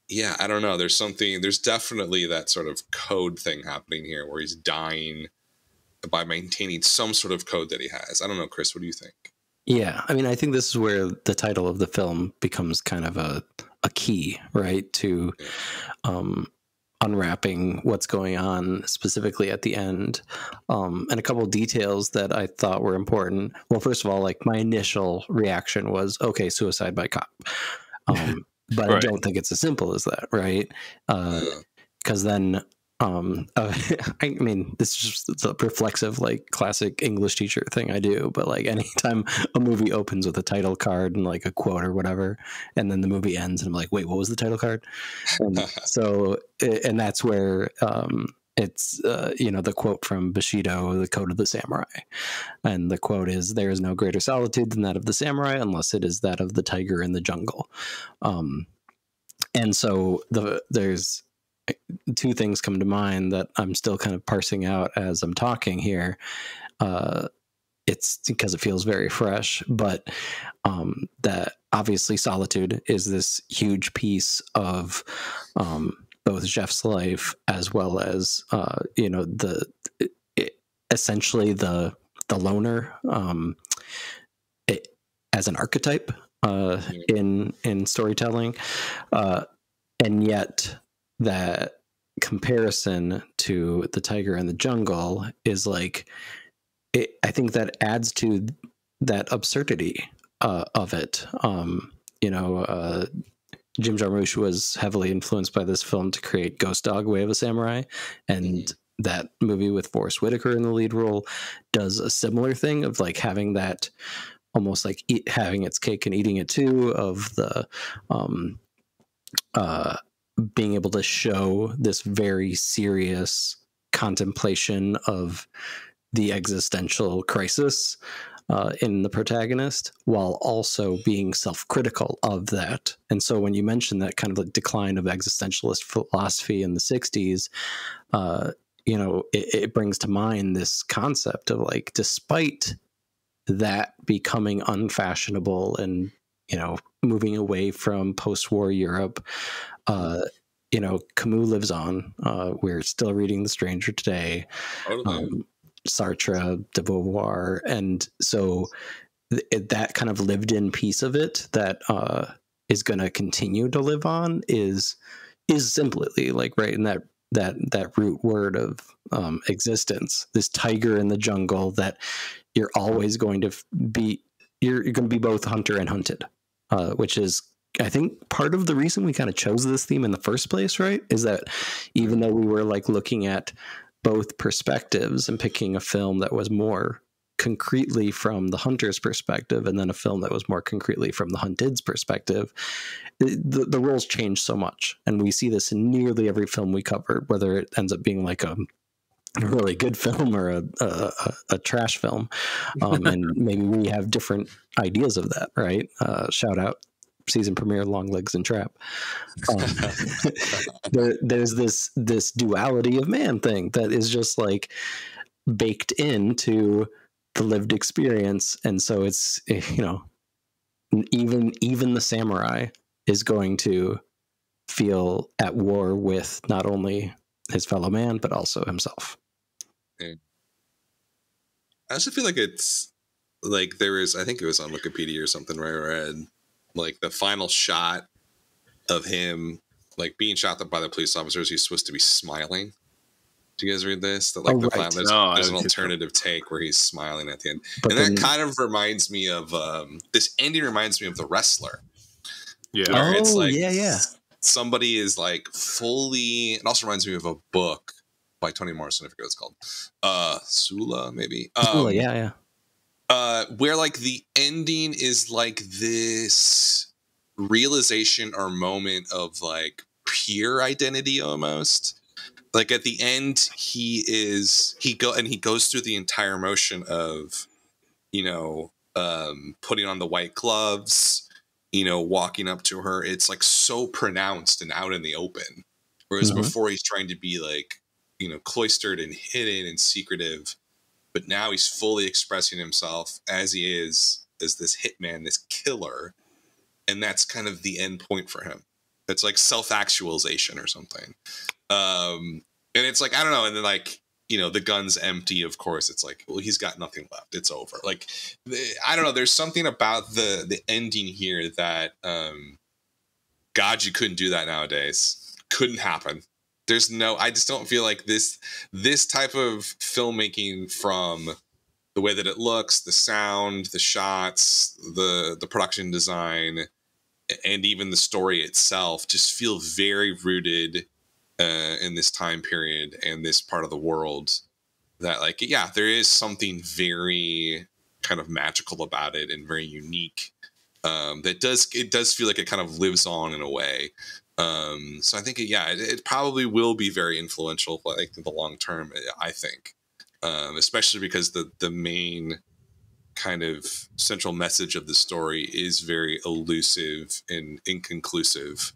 C: yeah, I don't know. There's definitely that sort of code thing happening here where he's dying by maintaining some sort of code that he has. I don't know, Chris, what do you think?
B: Yeah, I mean, I think this is where the title of the film becomes kind of a key, right, to unwrapping what's going on specifically at the end. And a couple of details that I thought were important. Well, first of all, like my initial reaction was, okay, suicide by cop. But right. I don't think it's as simple as that, right? Because then, I mean, this is just a reflexive, like classic English teacher thing I do. But like anytime a movie opens with a title card and like a quote or whatever, and then the movie ends, and I'm like, wait, what was the title card? And so, and that's where it's the quote from Bushido, The Code of the Samurai, and the quote is, "There is no greater solitude than that of the samurai, unless it is that of the tiger in the jungle." And so there's two things come to mind that I'm still kind of parsing out as I'm talking here. It's because it feels very fresh, but that obviously solitude is this huge piece of both Jeff's life as well as essentially the loner as an archetype in storytelling, and yet that comparison to the tiger in the jungle is like, I think that adds to that absurdity of it. Jim Jarmusch was heavily influenced by this film to create Ghost Dog: Way of a Samurai, and that movie with Forrest Whitaker in the lead role does a similar thing of like having that almost like having its cake and eating it too, of the being able to show this very serious contemplation of the existential crisis in the protagonist, while also being self-critical of that. And so when you mention that kind of like decline of existentialist philosophy in the 60s, it brings to mind this concept of like, despite that becoming unfashionable and, moving away from post-war Europe, Camus lives on. We're still reading The Stranger today, Sartre, de Beauvoir, and so that kind of lived-in piece of it that is going to continue to live on is simply like right in that root word of existence. This tiger in the jungle that you're always going to be. You're going to be both hunter and hunted, which is, I think, part of the reason we kind of chose this theme in the first place, right? Is that even though we were like looking at both perspectives and picking a film that was more concretely from the hunter's perspective, and then a film that was more concretely from the hunted's perspective, the roles change so much. And we see this in nearly every film we cover, whether it ends up being like a really good film or a trash film. And maybe we have different ideas of that, right? Shout out season premiere Long Legs and Trap. There's this duality of man thing that is just like baked into the lived experience. And so it's, even the samurai is going to feel at war with not only his fellow man, but also himself.
C: Yeah. I also feel like it's like I think it was on Wikipedia or something where I read like the final shot of him like being shot up by the police officers, he's supposed to be smiling. Do you guys read this? That like there's an alternative take where he's smiling at the end. But and that kind of reminds me of this ending reminds me of The Wrestler.
D: Yeah.
C: Where it's like
B: yeah.
C: Somebody is like fully, it also reminds me of a book by Toni Morrison, I forget what it's called. Sula, maybe.
B: Sula, yeah.
C: Where like the ending is like this realization or moment of like pure identity almost. Like at the end, he goes through the entire motion of, putting on the white gloves, walking up to her. It's like so pronounced and out in the open. Whereas before he's trying to be like, cloistered and hidden and secretive. But now he's fully expressing himself as he is, as this hitman, this killer. And that's kind of the end point for him. It's like self-actualization or something. And it's like, I don't know. And then like, you know, the gun's empty, of course, it's like, well, he's got nothing left. It's over. Like, I don't know. There's something about the ending here that, God, you couldn't do that nowadays. Couldn't happen. I just don't feel like this type of filmmaking, from the way that it looks, the sound, the shots, the production design, and even the story itself just feel very rooted in this time period and this part of the world, that, like, yeah, there is something very kind of magical about it and very unique. It does feel like it kind of lives on in a way. So I think, it probably will be very influential, like, in the long term, I think, especially because the main kind of central message of the story is very elusive and inconclusive.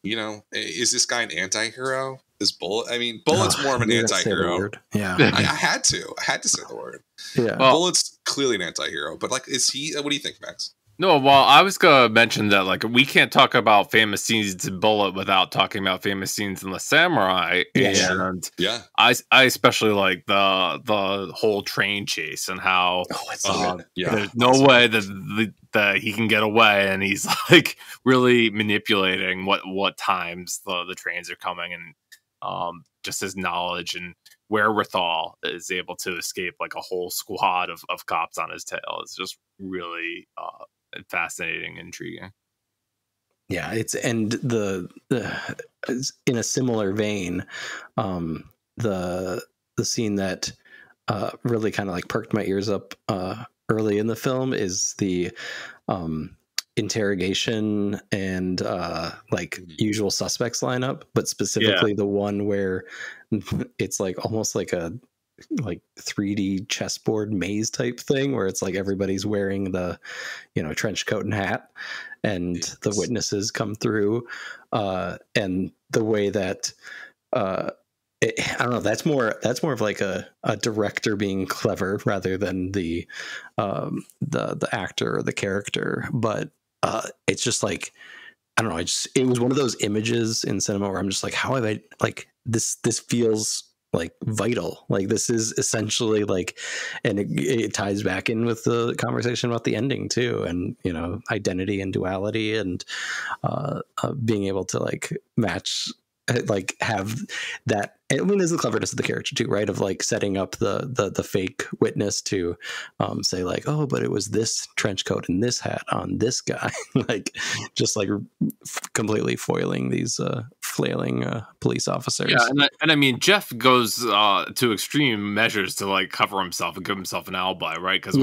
C: You know, is this guy an anti-hero? Is Bullit? I mean, Bullitt's more of an anti-hero.
B: Yeah,
C: I had to say the word.
B: Yeah,
D: well,
C: Bullitt's clearly an anti-hero, but, like, is he? What do you think, Max?
D: No, well, I was gonna mention that, like, we can't talk about famous scenes in Bullit without talking about famous scenes in The Samurai.
B: Yeah,
D: And
C: yeah,
D: I especially like the whole train chase and how there's no way that he can get away, and he's like really manipulating what times the trains are coming, and just his knowledge and wherewithal is able to escape like a whole squad of cops on his tail. It's just really fascinating, intriguing.
B: Yeah, it's in a similar vein, the scene that really kind of like perked my ears up early in the film is the interrogation and like usual suspects lineup, but specifically the one where it's like almost like a 3D chessboard maze type thing, where it's like everybody's wearing the, you know, trench coat and hat, and the witnesses come through, and the way that I don't know, that's more of like a director being clever rather than the actor or the character. But it's just like, I don't know, it was one of those images in cinema where I'm just like, how have I, like, this feels like vital. Like, this is essentially like, and it ties back in with the conversation about the ending too, and, you know, identity and duality, and being able to like match, like have that. I mean, there's the cleverness of the character too, right? Of like setting up the fake witness to say like, oh, but it was this trench coat and this hat on this guy, like just like completely foiling these flailing police officers.
D: Yeah, and I mean, Jeff goes to extreme measures to like cover himself and give himself an alibi, right? Because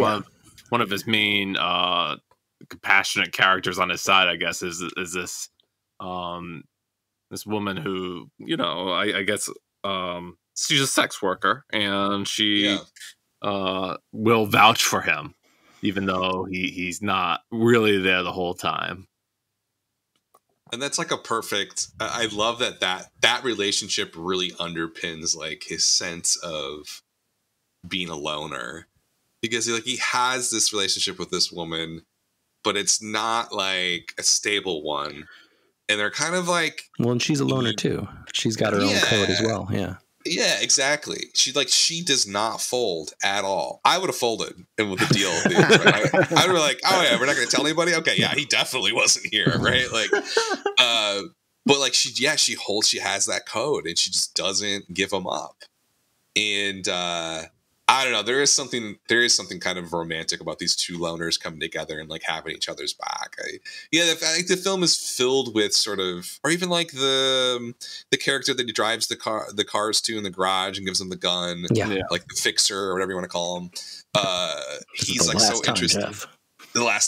D: one of his main compassionate characters on his side, I guess, is this this woman who, you know, I guess she's a sex worker, and she will vouch for him, even though he's not really there the whole time.
C: And that's like a perfect. I love that relationship really underpins like his sense of being a loner, because he has this relationship with this woman, but it's not like a stable one. And they're kind of like, well,
B: and she's a loner too. She's got her own code as well. Yeah.
C: Yeah, exactly. She does not fold at all. I would have folded and with the deal. I would be like, oh yeah, we're not going to tell anybody. Okay, yeah, he definitely wasn't here, right? Like, but like she has that code, and she just doesn't give him up. And I don't know. There is something kind of romantic about these two loners coming together and like having each other's back. I think the film is filled with sort of, or even like the character that he drives the cars to in the garage and gives them the gun, like the fixer or whatever you want to call him. He's like so interested.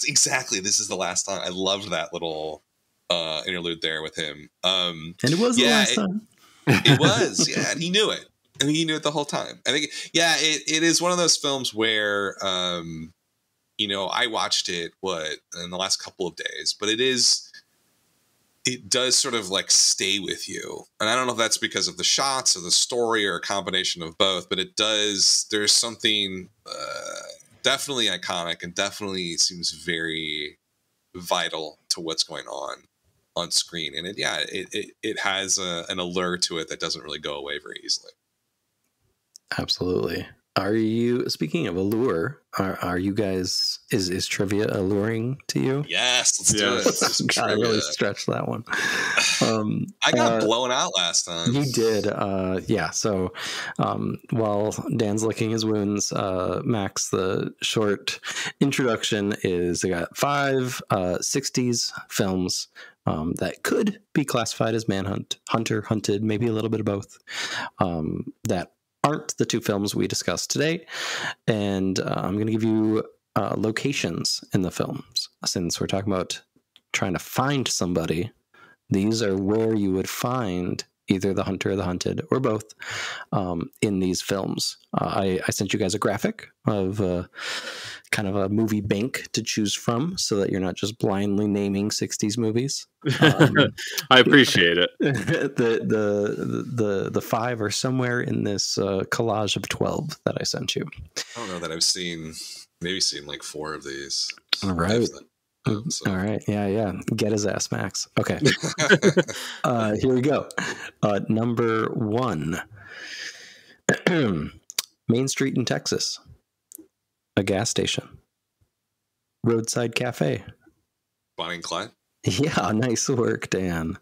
C: Exactly. This is the last time. I loved that little interlude there with him. And
B: it was the last time.
C: It was, yeah, and he knew it. I think he knew it the whole time. I think, it is one of those films where, you know, I watched it, in the last couple of days, but it does sort of like stay with you. And I don't know if that's because of the shots or the story or a combination of both, but it does. There's something definitely iconic and definitely seems very vital to what's going on screen. And it has an allure to it that doesn't really go away very easily.
B: Absolutely. Are you, speaking of allure, are you guys, is trivia alluring to you?
C: Yes, let's do it. Let's do
B: God, I really stretched that one.
C: I got blown out last time.
B: You did. Yeah. So while Dan's licking his wounds, Max, the short introduction is I got 5 60s films that could be classified as Manhunt, Hunter, Hunted, maybe a little bit of both, that aren't the 2 films we discussed today. And I'm going to give you locations in the films. Since we're talking about trying to find somebody, these are where you would find either the hunter or the hunted, or both, in these films. I sent you guys a graphic of kind of a movie bank to choose from, so that you're not just blindly naming 60s movies.
D: I appreciate it.
B: The 5 are somewhere in this collage of 12 that I sent you.
C: I don't know that I've seen like 4 of these.
B: All right.
C: So.
B: All right. Yeah. Get his ass, Max. Okay. Here we go. Number 1. Main Street in Texas. A gas station. Roadside cafe.
C: Bonnie and Clyde.
B: Yeah, nice work, Dan.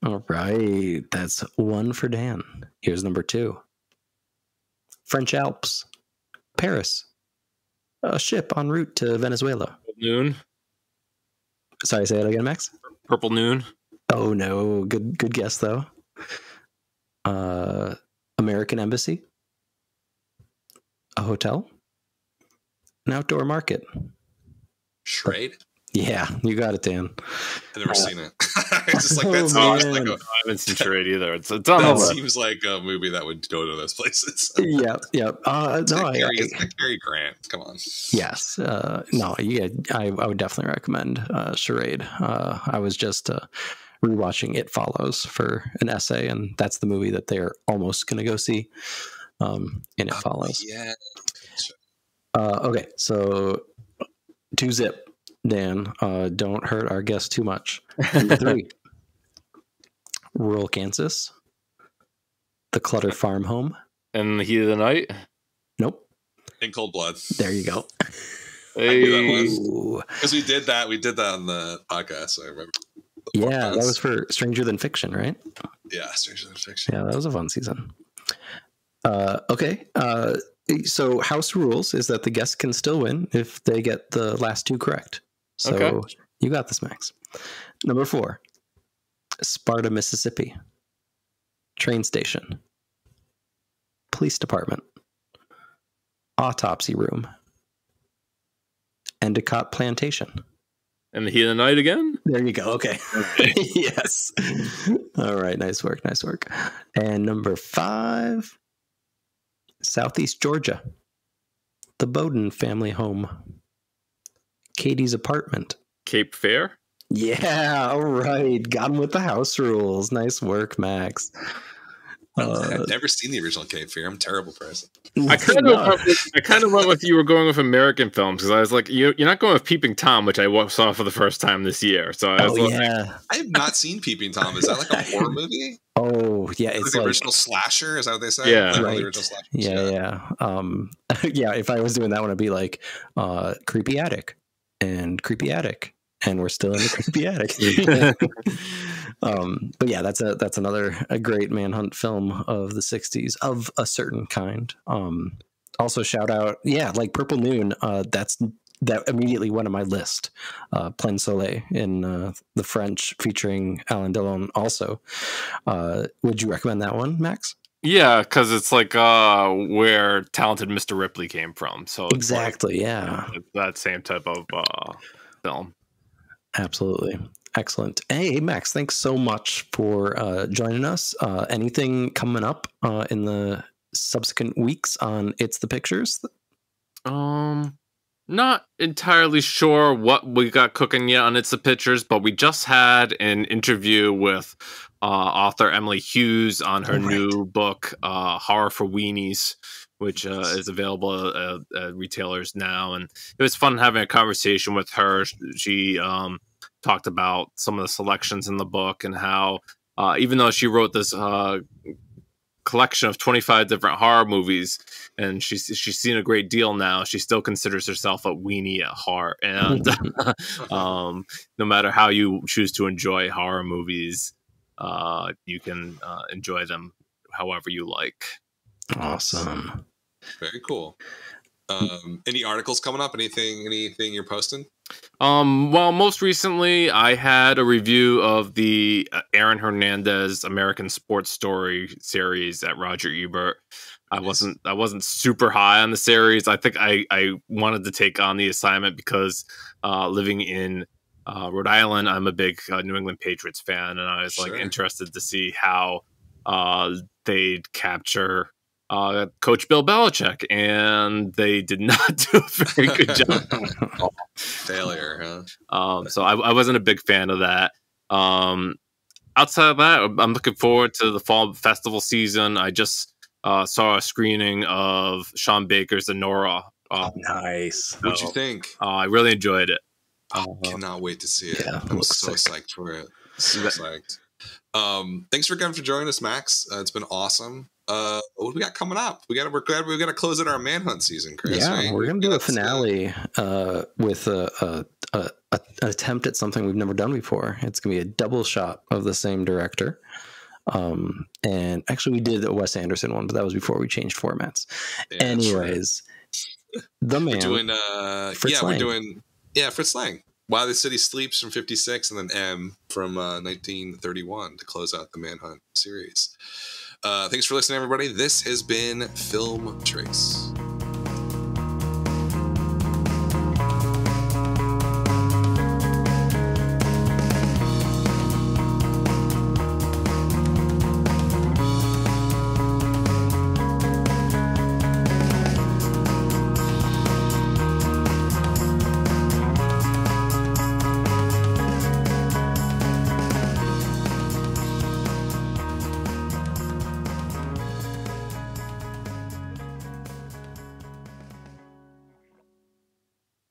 B: All right. That's 1 for Dan. Here's number 2. French Alps. Paris. A ship en route to Venezuela.
D: Noon.
B: Sorry, say it again, Max.
D: Purple Noon.
B: Oh no, good guess though. American Embassy, a hotel, an outdoor market.
C: Charade.
B: Yeah, you got it, Dan.
C: I've never seen it. It's just like that.
B: Oh,
C: Seems like
D: I haven't seen Charade either. It's on
C: that
D: the
C: seems like a movie that would go to those places.
B: Yeah.
C: It's like Cary Grant. Come on.
B: Yes. No. Yeah. I would definitely recommend Charade. I was just rewatching It Follows for an essay, and that's the movie that they're almost going to go see. In It Follows.
C: Yeah.
B: Okay. So 2-zip. Dan, don't hurt our guest too much. Number 3, rural Kansas, the cluttered farm home.
D: And the Heat of the Night?
B: Nope.
C: In Cold Blood.
B: There you go.
D: Hey.
C: Because we did that on the podcast, so I remember.
B: Yeah, that was for Stranger Than Fiction, right?
C: Yeah, Stranger Than Fiction.
B: Yeah, that was a fun season. Okay. So house rules is that the guests can still win if they get the last 2 correct. So okay. You got this, Max. Number 4, Sparta, Mississippi. Train station. Police department. Autopsy room. Endicott plantation.
D: And the Heat of the Night again?
B: There you go. Okay. Yes. All right. Nice work. And number 5, Southeast Georgia. The Bowden family home. Katie's apartment.
D: Cape Fear?
B: Yeah, all right. Got him with the house rules. Nice work, Max.
C: I've never seen the original Cape Fear. I'm a terrible person.
D: I kind of went with you were going with American films, because I was like, you're not going with Peeping Tom, which I saw for the first time this year. So I was
C: I have not seen Peeping Tom. Is that like a horror movie?
B: Oh yeah, it's
C: the original slasher. Is that what they say?
D: Yeah,
B: right. Yeah. Yeah. If I was doing that one, it'd be like creepy attic, and we're still in the creepy attic. But yeah, that's another great manhunt film of the 60s of a certain kind. Also shout out, like Purple Noon. That immediately went on my list. Plein Soleil in the French, featuring Alain Delon. Also, would you recommend that one, Max?
D: Yeah, because it's like where Talented Mr. Ripley came from. So it's
B: exactly,
D: that same type of film.
B: Absolutely. Excellent. Hey, Max, thanks so much for joining us. Anything coming up in the subsequent weeks on It's the Pictures?
D: Not entirely sure what we got cooking yet on It's the Pictures, but we just had an interview with author Emily Hughes on her new book, Horror for Weenies, which is available at retailers now. And it was fun having a conversation with her. She talked about some of the selections in the book and how, even though she wrote this collection of 25 different horror movies, and she's seen a great deal now. She still considers herself a weenie at heart, and no matter how you choose to enjoy horror movies, you can enjoy them however you like.
B: Awesome.
C: Very cool. Any articles coming up? Anything you're posting?
D: Well, most recently I had a review of the Aaron Hernandez American Sports Story series at Roger Ebert. I wasn't super high on the series. I think I wanted to take on the assignment because living in Rhode Island, I'm a big New England Patriots fan, and I was like interested to see how they'd capture Coach Bill Belichick, and they did not do a very good job.
C: Failure,
D: huh? So I wasn't a big fan of that. Outside of that, I'm looking forward to the fall festival season. I just saw a screening of Sean Baker's The Nora.
B: Nice.
C: What'd you think?
D: I really enjoyed it.
C: I cannot wait to see it.
B: Yeah,
C: I'm so psyched for it. So psyched. Thanks again for joining us, Max. It's been awesome. What do we got coming up? We're glad we got to close out our Manhunt season, Chris.
B: Yeah,
C: right?
B: we're gonna do a finale with an attempt at something we've never done before. It's gonna be a double shot of the same director. And actually, we did a Wes Anderson one, but that was before we changed formats. Yeah, anyways, the man.
C: We're doing
B: Fritz Lang.
C: We're doing Fritz Lang. While the City Sleeps from 56, and then M from 1931 to close out the Manhunt series. Thanks for listening, everybody. This has been Film Trace.